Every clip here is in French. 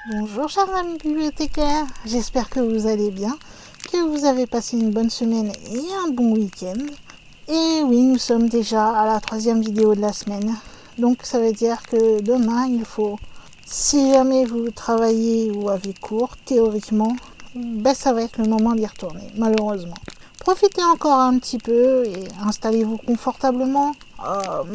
Bonjour chers amis bibliothécaires, j'espère que vous allez bien, que vous avez passé une bonne semaine et un bon week-end. Et oui, nous sommes déjà à la 3e vidéo de la semaine, donc ça veut dire que demain il faut, si jamais vous travaillez ou avez cours, théoriquement, ça va être le moment d'y retourner, malheureusement. Profitez encore un petit peu et installez-vous confortablement.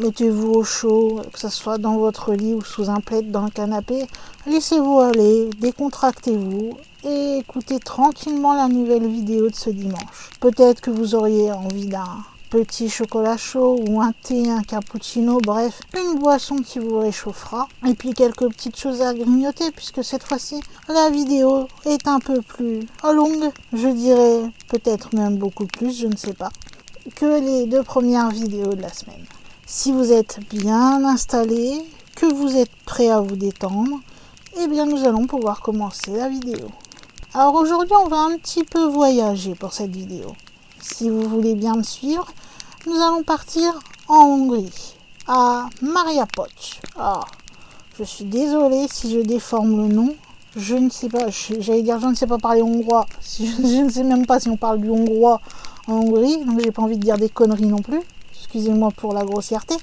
Mettez-vous au chaud, que ce soit dans votre lit ou sous un plaid dans le canapé. Laissez-vous aller, décontractez-vous et écoutez tranquillement la nouvelle vidéo de ce dimanche. Peut-être que vous auriez envie d'un petit chocolat chaud ou un thé, un cappuccino, bref, une boisson qui vous réchauffera. Et puis quelques petites choses à grignoter puisque cette fois-ci, la vidéo est un peu plus longue. Je dirais peut-être même beaucoup plus, je ne sais pas, que les 2 premières vidéos de la semaine. Si vous êtes bien installé, que vous êtes prêt à vous détendre, eh bien nous allons pouvoir commencer la vidéo. Alors aujourd'hui, on va un petit peu voyager pour cette vidéo. Si vous voulez bien me suivre, nous allons partir en Hongrie, à Mariapocs. Je suis désolée si je déforme le nom. Je ne sais pas, j'allais dire je ne sais pas parler hongrois. Je ne sais même pas si on parle du hongrois en Hongrie, donc j'ai pas envie de dire des conneries non plus. Excusez-moi pour la grossièreté.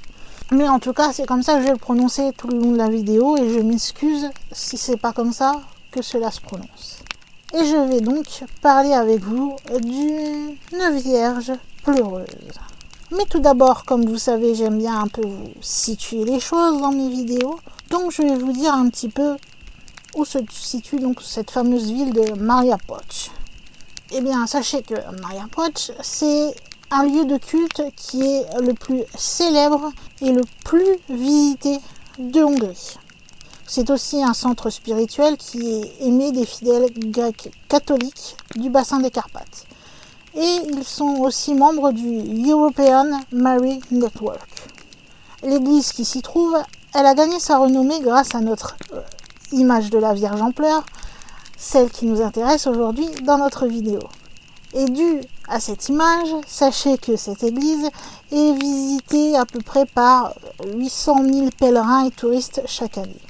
Mais en tout cas, c'est comme ça que je vais le prononcer tout le long de la vidéo et je m'excuse si c'est pas comme ça que cela se prononce. Et je vais donc parler avec vous d'une Vierge pleureuse. Mais tout d'abord, comme vous savez, j'aime bien un peu vous situer les choses dans mes vidéos. Donc je vais vous dire un petit peu où se situe donc cette fameuse ville de Mariapocs. Eh bien, sachez que Mariapocs, c'est un lieu de culte qui est le plus célèbre et le plus visité de Hongrie. C'est aussi un centre spirituel qui est aimé des fidèles grecs catholiques du bassin des Carpates. Et ils sont aussi membres du European Mary Network. L'église qui s'y trouve, elle a gagné sa renommée grâce à notre image de la Vierge en pleurs, celle qui nous intéresse aujourd'hui dans notre vidéo. Et dû à cette image, sachez que cette église est visitée à peu près par 800 000 pèlerins et touristes chaque année.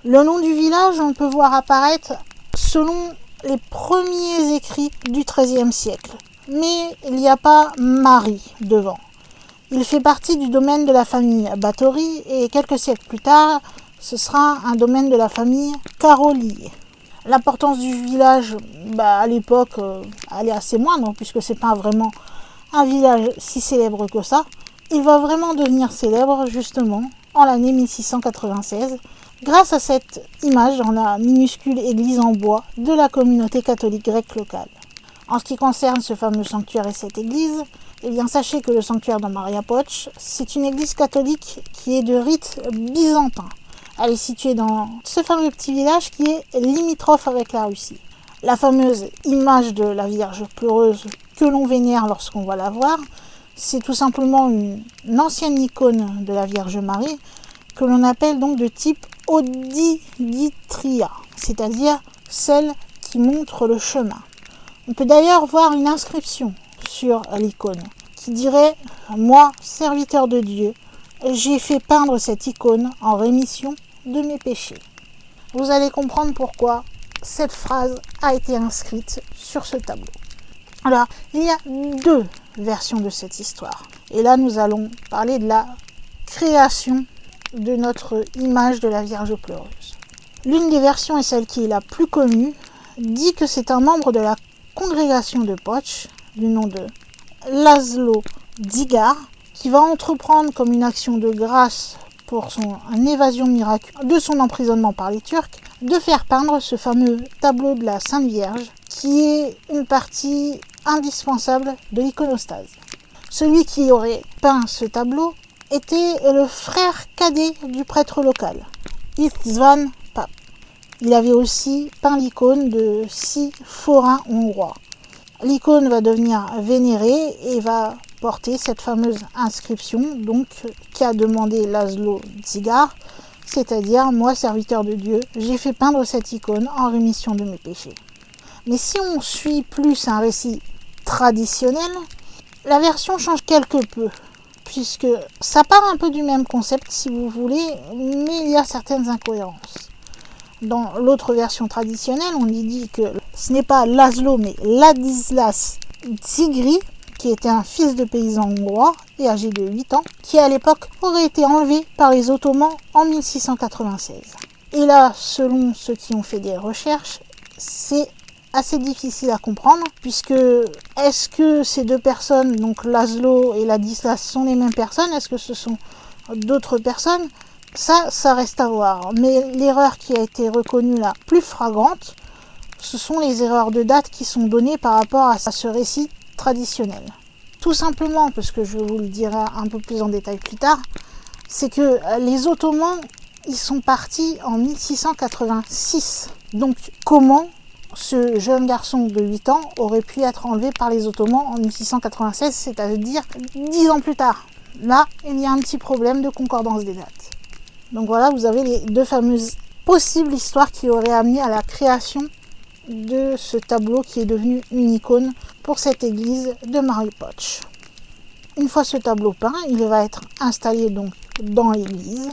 Le nom du village, on peut voir apparaître selon les premiers écrits du XIIIe siècle. Mais il n'y a pas Marie devant. Il fait partie du domaine de la famille Báthory et quelques siècles plus tard, ce sera un domaine de la famille Károlyi. L'importance du village, à l'époque, elle est assez moindre puisque c'est pas vraiment un village si célèbre que ça. Il va vraiment devenir célèbre justement en l'année 1696 grâce à cette image dans la minuscule église en bois de la communauté catholique grecque locale. En ce qui concerne ce fameux sanctuaire et cette église, eh bien sachez que le sanctuaire de Mariapocs, c'est une église catholique qui est de rite byzantin. Elle est située dans ce fameux petit village qui est limitrophe avec la Russie. La fameuse image de la Vierge pleureuse que l'on vénère lorsqu'on va la voir, c'est tout simplement une ancienne icône de la Vierge Marie que l'on appelle donc de type Odigitria, c'est-à-dire celle qui montre le chemin. On peut d'ailleurs voir une inscription sur l'icône qui dirait « Moi, serviteur de Dieu, j'ai fait peindre cette icône en rémission de mes péchés ». Vous allez comprendre pourquoi cette phrase a été inscrite sur ce tableau. Alors, il y a 2 versions de cette histoire. Et là, nous allons parler de la création de notre image de la Vierge pleureuse. L'une des versions, et celle qui est la plus connue, dit que c'est un membre de la congrégation de Pocs, du nom de László Dzigár, qui va entreprendre comme une action de grâce pour son évasion miraculeuse de son emprisonnement par les Turcs, de faire peindre ce fameux tableau de la Sainte Vierge, qui est une partie indispensable de l'iconostase. Celui qui aurait peint ce tableau était le frère cadet du prêtre local, István Pap. Il avait aussi peint l'icône de 6 forains hongrois. L'icône va devenir vénérée et va porter cette fameuse inscription donc qu'a demandé László Dzigár, c'est-à-dire « Moi, serviteur de Dieu, j'ai fait peindre cette icône en rémission de mes péchés ». Mais si on suit plus un récit traditionnel, la version change quelque peu, puisque ça part un peu du même concept si vous voulez, mais il y a certaines incohérences. Dans l'autre version traditionnelle, on y dit que ce n'est pas László, mais Ladislas Tigri, qui était un fils de paysan hongrois et âgé de 8 ans, qui à l'époque aurait été enlevé par les Ottomans en 1696. Et là, selon ceux qui ont fait des recherches, c'est assez difficile à comprendre, puisque est-ce que ces deux personnes, donc László et Ladislas, sont les mêmes personnes? Est-ce que ce sont d'autres personnes? Ça reste à voir. Mais l'erreur qui a été reconnue la plus flagrante, ce sont les erreurs de date qui sont données par rapport à ce récit traditionnel. Tout simplement, parce que je vous le dirai un peu plus en détail plus tard, c'est que les Ottomans, ils sont partis en 1686. Donc comment ce jeune garçon de 8 ans aurait pu être enlevé par les Ottomans en 1696, c'est-à-dire 10 ans plus tard? Là, il y a un petit problème de concordance des dates. Donc voilà, vous avez les deux fameuses possibles histoires qui auraient amené à la création de ce tableau qui est devenu une icône pour cette église de Mariapotch. Une fois ce tableau peint, il va être installé donc dans l'église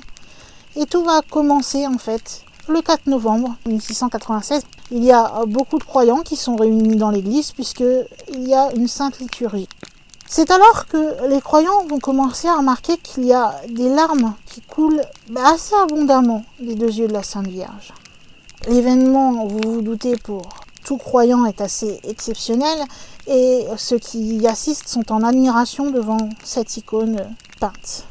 et tout va commencer en fait le 4 novembre 1696. Il y a beaucoup de croyants qui sont réunis dans l'église puisqu'il y a une sainte liturgie. C'est alors que les croyants vont commencer à remarquer qu'il y a des larmes qui coulent assez abondamment des deux yeux de la Sainte Vierge. L'événement, vous vous doutez, pour tout croyant est assez exceptionnel et ceux qui y assistent sont en admiration devant cette icône peinte.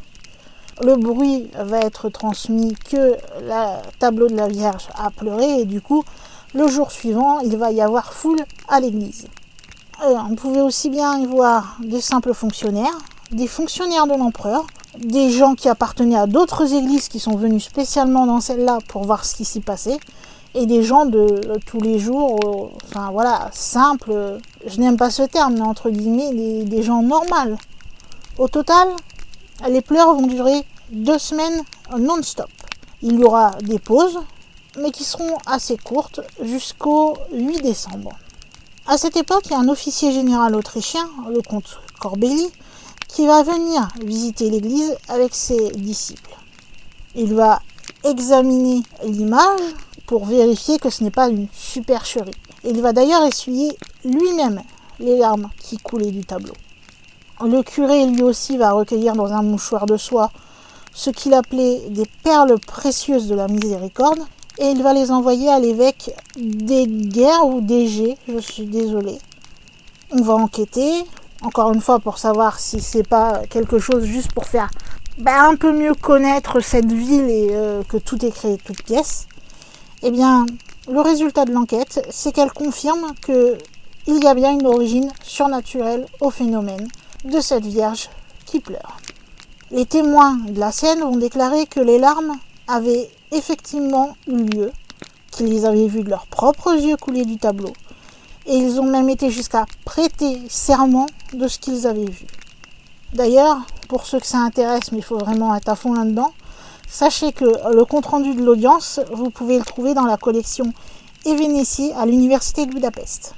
Le bruit va être transmis que le tableau de la Vierge a pleuré et du coup, le jour suivant, il va y avoir foule à l'église. On pouvait aussi bien y voir des simples fonctionnaires, des fonctionnaires de l'empereur, des gens qui appartenaient à d'autres églises qui sont venus spécialement dans celle-là pour voir ce qui s'y passait, et des gens de tous les jours, simples, je n'aime pas ce terme, mais entre guillemets, des gens normaux. Au total, les pleurs vont durer 2 semaines non-stop. Il y aura des pauses, mais qui seront assez courtes, jusqu'au 8 décembre. À cette époque, il y a un officier général autrichien, le comte Corbelli, qui va venir visiter l'église avec ses disciples. Il va examiner l'image pour vérifier que ce n'est pas une supercherie. Il va d'ailleurs essuyer lui-même les larmes qui coulaient du tableau. Le curé, lui aussi, va recueillir dans un mouchoir de soie ce qu'il appelait des perles précieuses de la miséricorde, et il va les envoyer à l'évêque d'Eger ou d'Eger, je suis désolée. On va enquêter, encore une fois pour savoir si c'est pas quelque chose juste pour faire un peu mieux connaître cette ville et que tout est créé de toutes pièces. Eh bien, le résultat de l'enquête, c'est qu'elle confirme qu'il y a bien une origine surnaturelle au phénomène de cette Vierge qui pleure. Les témoins de la scène vont déclarer que les larmes avaient effectivement eu lieu, qu'ils les avaient vues de leurs propres yeux couler du tableau, et ils ont même été jusqu'à prêter serment de ce qu'ils avaient vu. D'ailleurs, pour ceux que ça intéresse, mais il faut vraiment être à fond là-dedans, sachez que le compte-rendu de l'audience, vous pouvez le trouver dans la collection Evénétie à l'université de Budapest.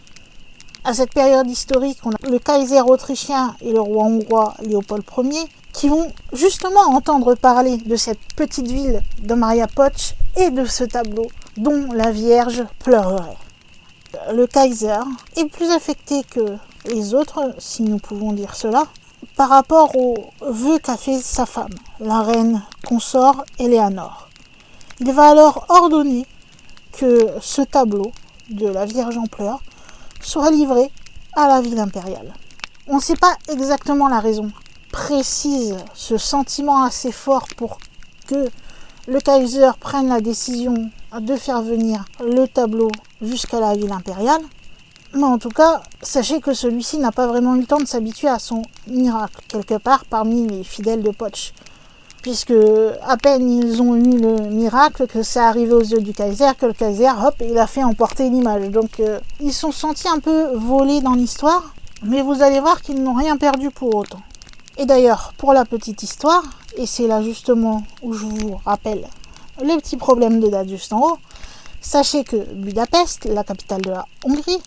À cette période historique, on a le Kaiser autrichien et le roi hongrois Léopold Ier qui vont justement entendre parler de cette petite ville de Mariapotch et de ce tableau dont la Vierge pleurerait. Le Kaiser est plus affecté que les autres, si nous pouvons dire cela, par rapport aux vœux qu'a fait sa femme, la reine consort Éléanore. Il va alors ordonner que ce tableau de la Vierge en pleurs soit livré à la ville impériale. On ne sait pas exactement la raison précise, ce sentiment assez fort pour que le Kaiser prenne la décision de faire venir le tableau jusqu'à la ville impériale. Mais en tout cas, sachez que celui-ci n'a pas vraiment eu le temps de s'habituer à son miracle, quelque part parmi les fidèles de Potch. Puisque à peine ils ont eu le miracle que c'est arrivé aux yeux du Kaiser, que le Kaiser, hop, il a fait emporter l'image. Donc ils sont sentis un peu volés dans l'histoire, mais vous allez voir qu'ils n'ont rien perdu pour autant. Et d'ailleurs, pour la petite histoire, et c'est là justement où je vous rappelle le petit problème de date juste en haut, sachez que Budapest, la capitale de la Hongrie,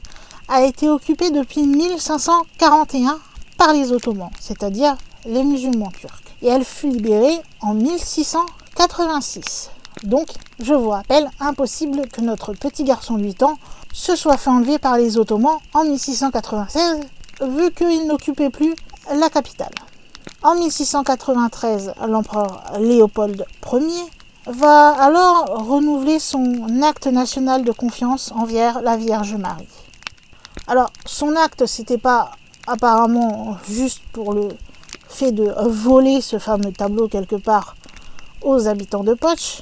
a été occupée depuis 1541 par les Ottomans, c'est-à-dire les musulmans turcs. Et elle fut libérée en 1686. Donc, je vous rappelle, impossible que notre petit garçon de 8 ans se soit fait enlever par les Ottomans en 1696, vu qu'il n'occupait plus la capitale. En 1693, l'empereur Léopold Ier va alors renouveler son acte national de confiance envers la Vierge Marie. Alors, son acte, c'était pas apparemment juste pour le fait de voler ce fameux tableau quelque part aux habitants de Poche,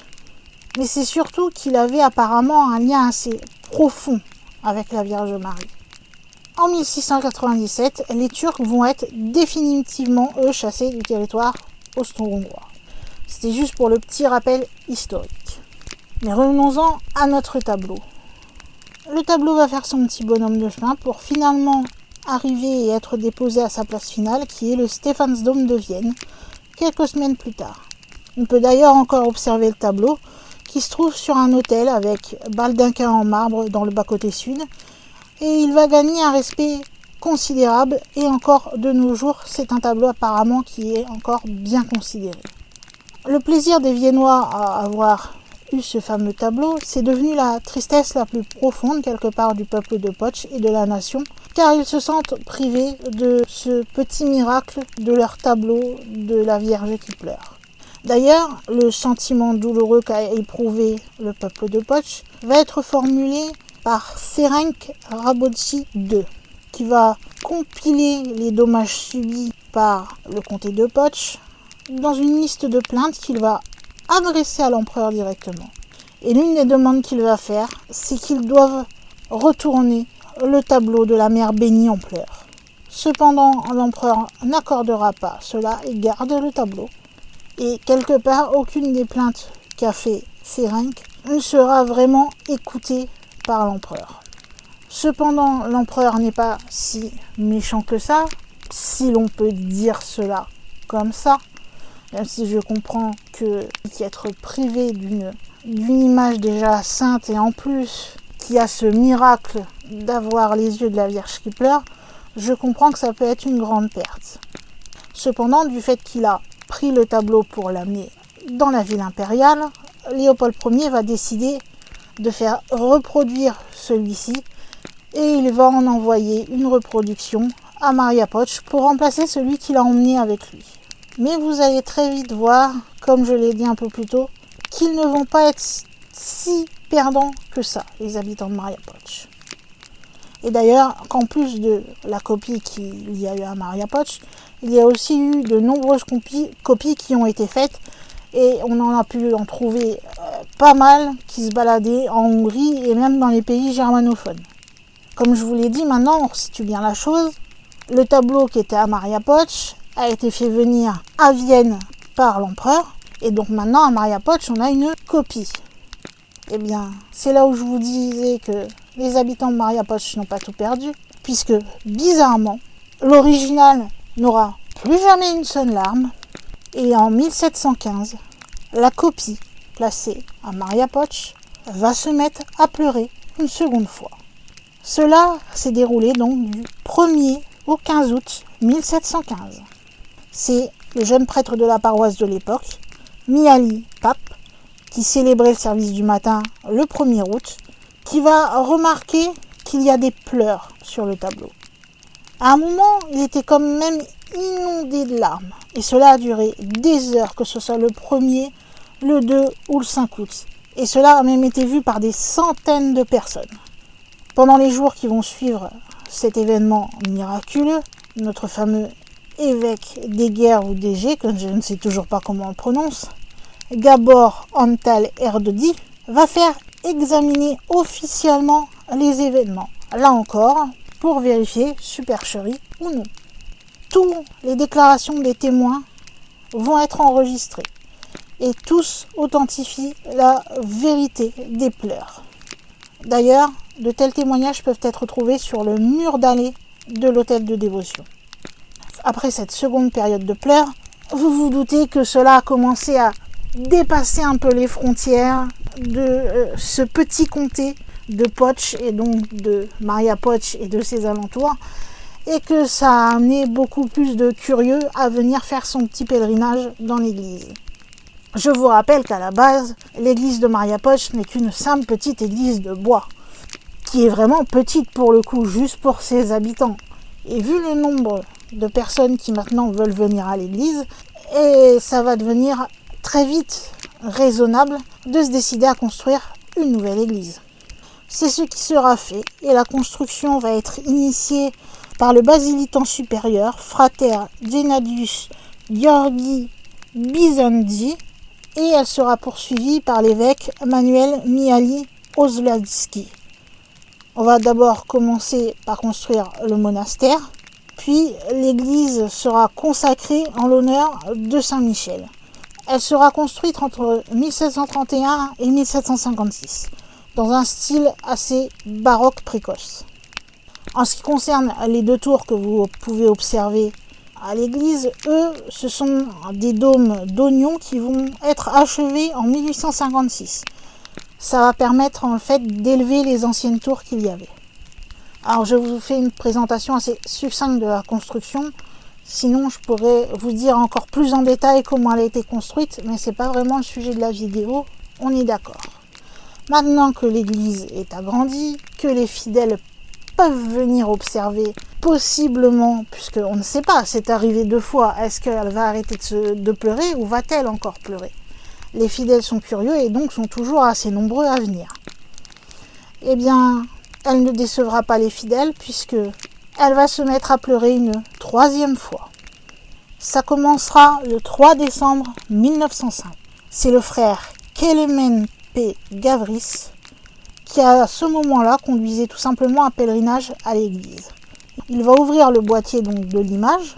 mais c'est surtout qu'il avait apparemment un lien assez profond avec la Vierge Marie. En 1697, les Turcs vont être définitivement, eux, chassés du territoire austro-hongrois. C'était juste pour le petit rappel historique. Mais revenons-en à notre tableau. Le tableau va faire son petit bonhomme de chemin pour finalement arriver et être déposé à sa place finale, qui est le Stephansdom de Vienne, quelques semaines plus tard. On peut d'ailleurs encore observer le tableau, qui se trouve sur un autel avec baldaquin en marbre dans le bas-côté sud, et il va gagner un respect considérable, et encore de nos jours, c'est un tableau apparemment qui est encore bien considéré. Le plaisir des Viennois à avoir eu ce fameux tableau, c'est devenu la tristesse la plus profonde quelque part du peuple de Poche et de la nation, car ils se sentent privés de ce petit miracle de leur tableau de la Vierge qui pleure. D'ailleurs, le sentiment douloureux qu'a éprouvé le peuple de Poche va être formulé par Ferenc Rákóczi II, qui va compiler les dommages subis par le comté de Poche dans une liste de plaintes qu'il va adresser à l'empereur directement. Et l'une des demandes qu'il va faire, c'est qu'ils doivent retourner le tableau de la mère bénie en pleurs. Cependant, l'empereur n'accordera pas cela et garde le tableau. Et quelque part, aucune des plaintes qu'a fait Ferenc ne sera vraiment écoutée par l'empereur. Cependant, l'empereur n'est pas si méchant que ça, si l'on peut dire cela comme ça, même si je comprends qu'être privé d'une image déjà sainte et en plus qui a ce miracle d'avoir les yeux de la Vierge qui pleure, je comprends que ça peut être une grande perte. Cependant, du fait qu'il a pris le tableau pour l'amener dans la ville impériale, Léopold Ier va décider de faire reproduire celui-ci et il va en envoyer une reproduction à Maria Poche pour remplacer celui qu'il a emmené avec lui. Mais vous allez très vite voir, comme je l'ai dit un peu plus tôt, qu'ils ne vont pas être si perdants que ça, les habitants de Maria Poche. Et d'ailleurs, qu'en plus de la copie qu'il y a eu à Maria Poche, il y a aussi eu de nombreuses copies qui ont été faites et on en a pu en trouver pas mal qui se baladaient en Hongrie et même dans les pays germanophones. Comme je vous l'ai dit, maintenant on resitue bien la chose. Le tableau qui était à Maria Poche a été fait venir à Vienne par l'empereur et donc maintenant à Maria Poche on a une copie. Eh bien, c'est là où je vous disais que les habitants de Maria Poche n'ont pas tout perdu, puisque bizarrement, l'original n'aura plus jamais une seule larme, et en 1715, la copie placée à Maria Poche va se mettre à pleurer une seconde fois. Cela s'est déroulé donc du 1er au 15 août 1715. C'est le jeune prêtre de la paroisse de l'époque, Mihály Pap, qui célébrait le service du matin le 1er août, qui va remarquer qu'il y a des pleurs sur le tableau. À un moment, il était quand même inondé de larmes, et cela a duré des heures, que ce soit le 1er, le 2 ou le 5 août. Et cela a même été vu par des centaines de personnes. Pendant les jours qui vont suivre cet événement miraculeux, notre fameux évêque d'Eger ou d'Eger, que je ne sais toujours pas comment on prononce, Gábor Antal Erdődy, va faire examiner officiellement les événements. Là encore, pour vérifier supercherie ou non. Toutes les déclarations des témoins vont être enregistrées et tous authentifient la vérité des pleurs. D'ailleurs, de tels témoignages peuvent être trouvés sur le mur d'allée de l'hôtel de dévotion. Après cette seconde période de pleurs, vous vous doutez que cela a commencé à dépasser un peu les frontières de ce petit comté de Poche et donc de Maria Poche et de ses alentours, et que ça a amené beaucoup plus de curieux à venir faire son petit pèlerinage dans l'église. Je vous rappelle qu'à la base, l'église de Maria Poch n'est qu'une simple petite église de bois, qui est vraiment petite pour le coup, juste pour ses habitants. Et vu le nombre de personnes qui maintenant veulent venir à l'église, et ça va devenir très vite raisonnable de se décider à construire une nouvelle église. C'est ce qui sera fait, et la construction va être initiée par le basilican supérieur, frater Gennadius Georgi Byzantzi, et elle sera poursuivie par l'évêque Manuel Mihaly Ozladski. On va d'abord commencer par construire le monastère, puis l'église sera consacrée en l'honneur de Saint Michel. Elle sera construite entre 1731 et 1756, dans un style assez baroque précoce. En ce qui concerne les deux tours que vous pouvez observer à l'église, eux, ce sont des dômes d'oignons qui vont être achevés en 1856. Ça va permettre en fait d'élever les anciennes tours qu'il y avait. Alors je vous fais une présentation assez succincte de la construction, sinon je pourrais vous dire encore plus en détail comment elle a été construite, mais c'est pas vraiment le sujet de la vidéo, on est d'accord. Maintenant que l'église est agrandie, que les fidèles peuvent venir observer, possiblement, puisqu'on ne sait pas, c'est arrivé 2 fois, est-ce qu'elle va arrêter de pleurer ou va-t-elle encore pleurer? Les fidèles sont curieux et donc sont toujours assez nombreux à venir. Eh bien, elle ne décevra pas les fidèles puisque elle va se mettre à pleurer une 3e fois. Ça commencera le 3 décembre 1905. C'est le frère Kelemen P. Gavris qui à ce moment-là conduisait tout simplement un pèlerinage à l'église. Il va ouvrir le boîtier donc de l'image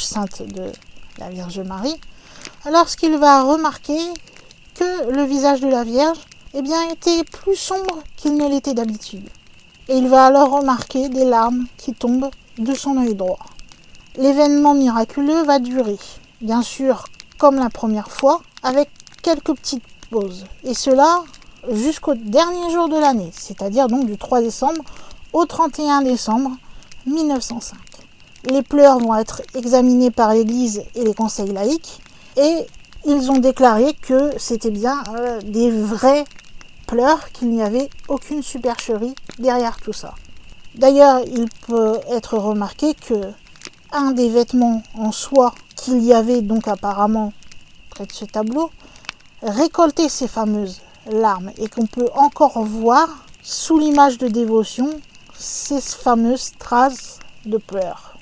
sainte de la Vierge Marie, lorsqu'il va remarquer que le visage de la Vierge était plus sombre qu'il ne l'était d'habitude. Et il va alors remarquer des larmes qui tombent de son œil droit. L'événement miraculeux va durer, bien sûr comme la première fois, avec quelques petites pauses. Et cela jusqu'au dernier jour de l'année, c'est-à-dire donc du 3 décembre au 31 décembre 1905. Les pleurs vont être examinés par l'Église et les conseils laïcs et ils ont déclaré que c'était bien des vrais pleurs, qu'il n'y avait aucune supercherie derrière tout ça. D'ailleurs, il peut être remarqué que un des vêtements en soie qu'il y avait donc apparemment près de ce tableau récoltait ces fameuses larmes et qu'on peut encore voir sous l'image de dévotion ces fameuses traces de pleurs.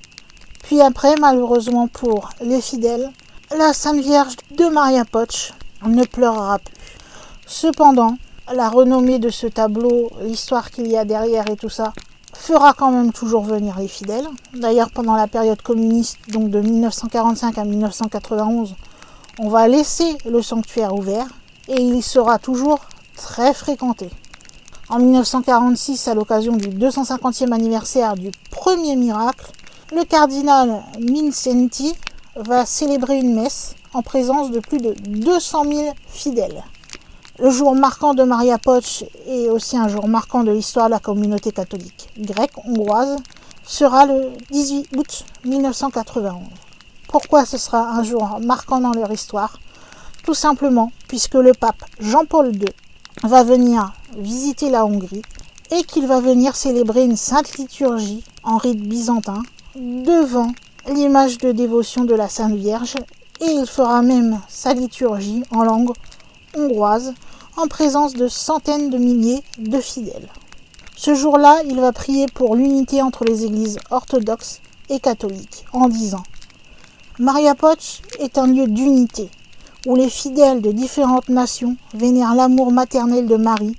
Puis après, malheureusement pour les fidèles, la Sainte Vierge de Maria Poch ne pleurera plus. Cependant, la renommée de ce tableau, l'histoire qu'il y a derrière et tout ça, fera quand même toujours venir les fidèles. D'ailleurs, pendant la période communiste, donc de 1945 à 1991, on va laisser le sanctuaire ouvert et il sera toujours très fréquenté. En 1946, à l'occasion du 250e anniversaire du premier miracle, le cardinal Mindszenty va célébrer une messe en présence de plus de 200 000 fidèles. Le jour marquant de Maria Poch est aussi un jour marquant de l'histoire de la communauté catholique grecque hongroise, sera le 18 août 1991. Pourquoi ce sera un jour marquant dans leur histoire? Tout simplement puisque le pape Jean-Paul II va venir visiter la Hongrie et qu'il va venir célébrer une sainte liturgie en rite byzantin devant l'image de dévotion de la Sainte Vierge et il fera même sa liturgie en langue hongroise en présence de centaines de milliers de fidèles. Ce jour-là, il va prier pour l'unité entre les églises orthodoxes et catholiques en disant « Maria Poch est un lieu d'unité où les fidèles de différentes nations vénèrent l'amour maternel de Marie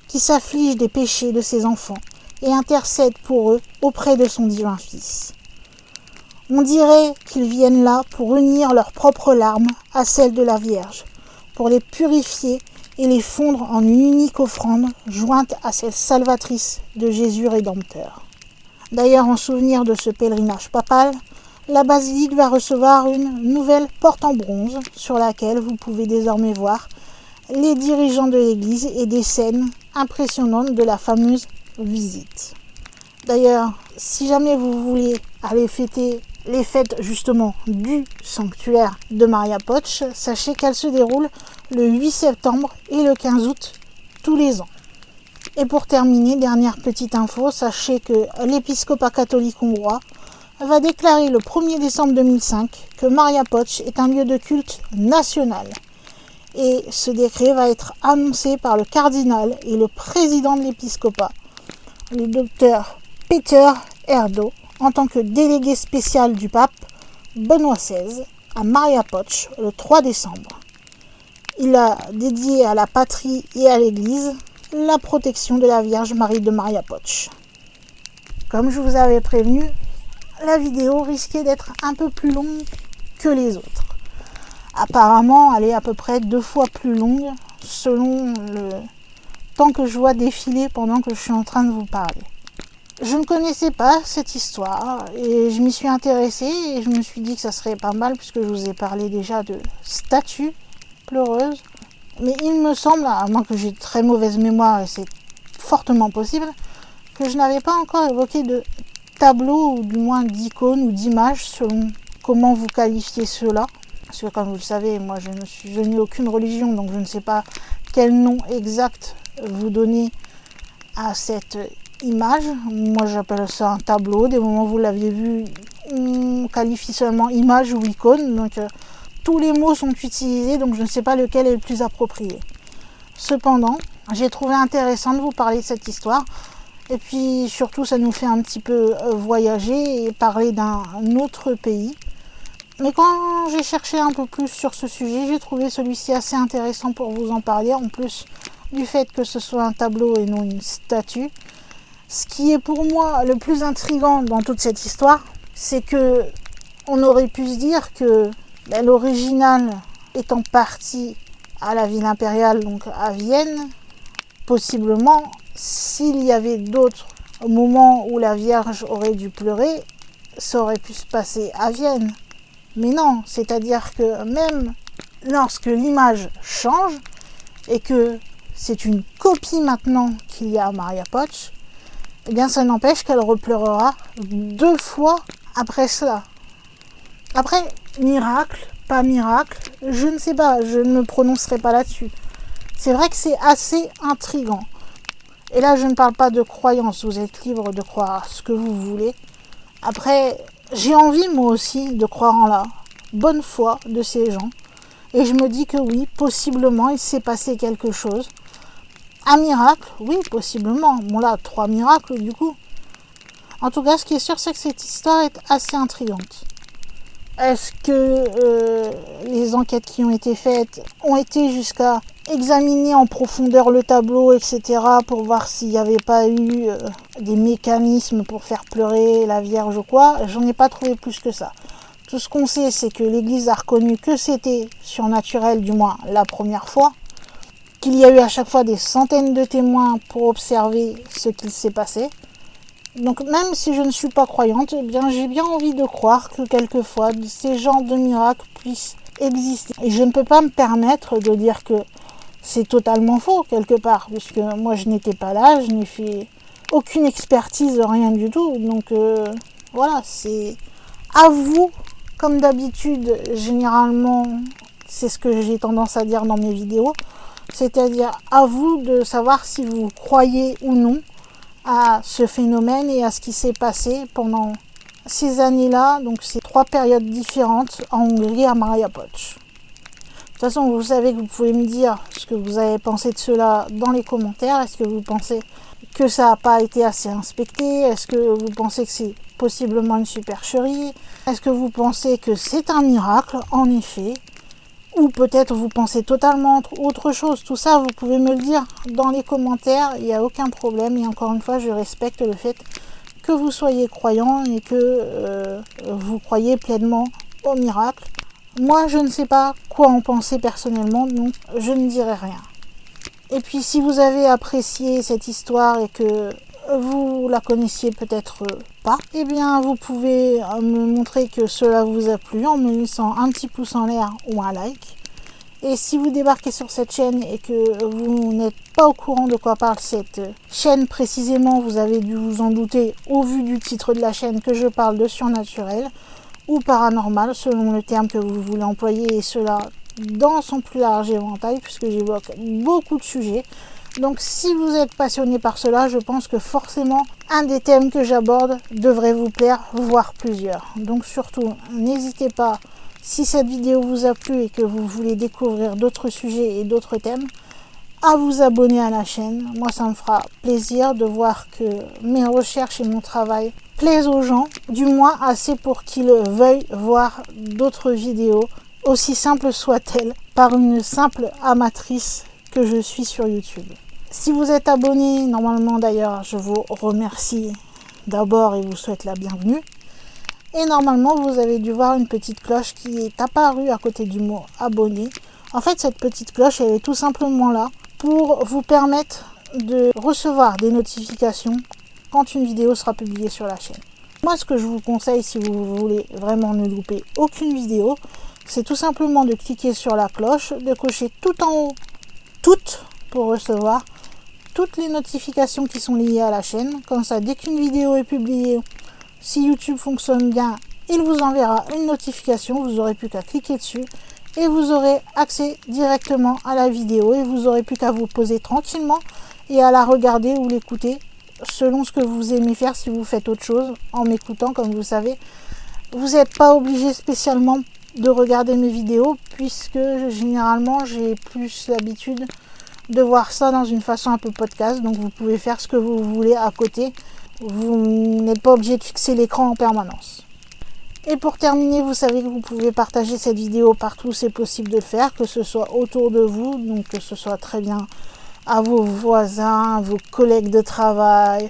qui s'afflige des péchés de ses enfants et intercède pour eux auprès de son divin Fils. On dirait qu'ils viennent là pour unir leurs propres larmes à celles de la Vierge, pour les purifier et les fondre en une unique offrande jointe à celle salvatrice de Jésus Rédempteur. » D'ailleurs, en souvenir de ce pèlerinage papal, la basilique va recevoir une nouvelle porte en bronze sur laquelle vous pouvez désormais voir les dirigeants de l'église et des scènes impressionnantes de la fameuse visite. D'ailleurs, si jamais vous voulez aller fêter les fêtes justement du sanctuaire de Maria Poch, sachez qu'elles se déroulent le 8 septembre et le 15 août tous les ans. Et pour terminer, dernière petite info, sachez que l'épiscopat catholique hongrois va déclarer le 1er décembre 2005 que Maria Poch est un lieu de culte national. Et ce décret va être annoncé par le cardinal et le président de l'épiscopat, le docteur Peter Erdo, en tant que délégué spécial du pape Benoît XVI à Maria Poch le 3 décembre. Il a dédié à la patrie et à l'Église la protection de la Vierge Marie de Maria Poch. Comme je vous avais prévenu, la vidéo risquait d'être un peu plus longue que les autres. Apparemment, elle est à peu près 2 fois plus longue selon le temps que je vois défiler pendant que je suis en train de vous parler. Je ne connaissais pas cette histoire et je m'y suis intéressée et je me suis dit que ça serait pas mal puisque je vous ai parlé déjà de statues pleureuses. Mais il me semble, à moins que j'ai très mauvaise mémoire et c'est fortement possible, que je n'avais pas encore évoqué de tableau ou du moins d'icônes ou d'images selon comment vous qualifiez cela. Parce que comme vous le savez, moi je n'ai aucune religion donc je ne sais pas quel nom exact vous donner à cette image. Moi j'appelle ça un tableau. Des moments où vous l'aviez vu, on qualifie seulement image ou icône. Donc tous les mots sont utilisés, donc je ne sais pas lequel est le plus approprié. Cependant, j'ai trouvé intéressant de vous parler de cette histoire. Et puis surtout, ça nous fait un petit peu voyager et parler d'un autre pays. Mais quand j'ai cherché un peu plus sur ce sujet, j'ai trouvé celui-ci assez intéressant pour vous en parler, en plus du fait que ce soit un tableau et non une statue. Ce qui est pour moi le plus intriguant dans toute cette histoire, c'est que on aurait pu se dire que l'original est en partie à la ville impériale, donc à Vienne. Possiblement, s'il y avait d'autres moments où la Vierge aurait dû pleurer, ça aurait pu se passer à Vienne. Mais non, c'est-à-dire que même lorsque l'image change et que c'est une copie maintenant qu'il y a à Maria Poch, eh bien ça n'empêche qu'elle repleurera 2 fois après cela. Après, miracle, pas miracle, je ne sais pas, je ne me prononcerai pas là-dessus. C'est vrai que c'est assez intriguant. Et là, je ne parle pas de croyance, vous êtes libre de croire ce que vous voulez. Après, j'ai envie moi aussi de croire en la bonne foi de ces gens. Et je me dis que oui, possiblement, il s'est passé quelque chose. Un miracle, oui, possiblement. Bon là, 3 miracles du coup. En tout cas, ce qui est sûr, c'est que cette histoire est assez intrigante. Est-ce que les enquêtes qui ont été faites ont été jusqu'à examiner en profondeur le tableau, etc., pour voir s'il n'y avait pas eu des mécanismes pour faire pleurer la Vierge ou quoi? J'en ai pas trouvé plus que ça. Tout ce qu'on sait, c'est que l'Église a reconnu que c'était surnaturel, du moins la première fois, qu'il y a eu à chaque fois des centaines de témoins pour observer ce qu'il s'est passé. Donc même si je ne suis pas croyante, eh bien, j'ai bien envie de croire que quelquefois ces genres de miracles puissent exister. Et je ne peux pas me permettre de dire que c'est totalement faux quelque part, puisque moi je n'étais pas là, je n'ai fait aucune expertise, rien du tout. Donc voilà, c'est à vous, comme d'habitude, généralement, c'est ce que j'ai tendance à dire dans mes vidéos, c'est-à-dire à vous de savoir si vous croyez ou non à ce phénomène et à ce qui s'est passé pendant ces années-là, donc ces 3 périodes différentes en Hongrie à Maria Poch. De toute façon, vous savez que vous pouvez me dire ce que vous avez pensé de cela dans les commentaires. Est-ce que vous pensez que ça n'a pas été assez inspecté? Est-ce que vous pensez que c'est possiblement une supercherie? Est-ce que vous pensez que c'est un miracle, en effet? Ou peut-être vous pensez totalement autre chose. Tout ça, vous pouvez me le dire dans les commentaires. Il n'y a aucun problème. Et encore une fois, je respecte le fait que vous soyez croyant et que vous croyez pleinement au miracle. Moi, je ne sais pas quoi en penser personnellement, donc je ne dirai rien. Et puis, si vous avez apprécié cette histoire et que vous la connaissiez peut-être pas, eh bien, vous pouvez me montrer que cela vous a plu en me laissant un petit pouce en l'air ou un like. Et si vous débarquez sur cette chaîne et que vous n'êtes pas au courant de quoi parle cette chaîne précisément, vous avez dû vous en douter au vu du titre de la chaîne que je parle de surnaturel, ou paranormal, selon le terme que vous voulez employer, et cela dans son plus large éventail, puisque j'évoque beaucoup de sujets. Donc si vous êtes passionné par cela, je pense que forcément un des thèmes que j'aborde devrait vous plaire, voire plusieurs. Donc surtout, n'hésitez pas, si cette vidéo vous a plu et que vous voulez découvrir d'autres sujets et d'autres thèmes, à vous abonner à la chaîne. Moi, ça me fera plaisir de voir que mes recherches et mon travail plaisent aux gens, du moins assez pour qu'ils veuillent voir d'autres vidéos, aussi simples soient-elles, par une simple amatrice que je suis sur YouTube. Si vous êtes abonné, normalement d'ailleurs, je vous remercie d'abord et vous souhaite la bienvenue. Et normalement, vous avez dû voir une petite cloche qui est apparue à côté du mot abonné. En fait, cette petite cloche, elle est tout simplement là pour vous permettre de recevoir des notifications quand une vidéo sera publiée sur la chaîne. Moi, ce que je vous conseille, si vous voulez vraiment ne louper aucune vidéo, c'est tout simplement de cliquer sur la cloche, de cocher tout en haut, toutes, pour recevoir toutes les notifications qui sont liées à la chaîne. Comme ça, dès qu'une vidéo est publiée, si YouTube fonctionne bien, il vous enverra une notification, vous n'aurez plus qu'à cliquer dessus et vous aurez accès directement à la vidéo et vous n'aurez plus qu'à vous poser tranquillement et à la regarder ou l'écouter selon ce que vous aimez faire. Si vous faites autre chose en m'écoutant, comme vous savez, vous n'êtes pas obligé spécialement de regarder mes vidéos, puisque généralement j'ai plus l'habitude de voir ça dans une façon un peu podcast, donc vous pouvez faire ce que vous voulez à côté, vous n'êtes pas obligé de fixer l'écran en permanence. Et pour terminer, vous savez que vous pouvez partager cette vidéo partout où c'est possible de le faire, que ce soit autour de vous, donc que ce soit très bien à vos voisins, à vos collègues de travail,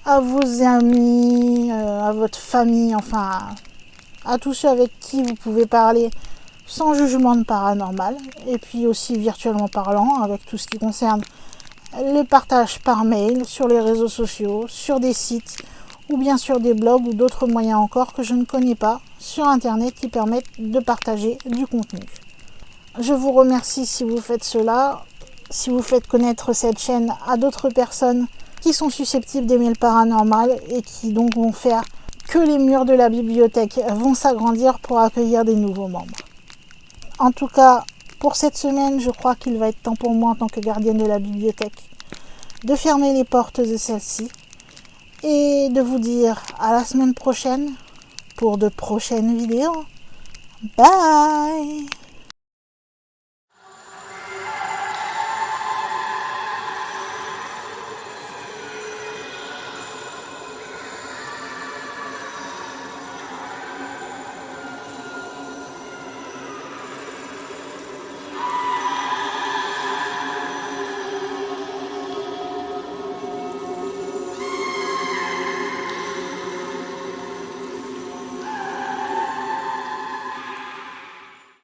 à vos amis, à votre famille, enfin à tous ceux avec qui vous pouvez parler sans jugement de paranormal, et puis aussi virtuellement parlant, avec tout ce qui concerne le partage par mail, sur les réseaux sociaux, sur des sites, ou bien sur des blogs ou d'autres moyens encore que je ne connais pas sur Internet qui permettent de partager du contenu. Je vous remercie si vous faites cela, si vous faites connaître cette chaîne à d'autres personnes qui sont susceptibles d'aimer le paranormal et qui donc vont faire que les murs de la bibliothèque vont s'agrandir pour accueillir des nouveaux membres. En tout cas, pour cette semaine, je crois qu'il va être temps pour moi, en tant que gardienne de la bibliothèque, de fermer les portes de celle-ci et de vous dire à la semaine prochaine pour de prochaines vidéos. Bye!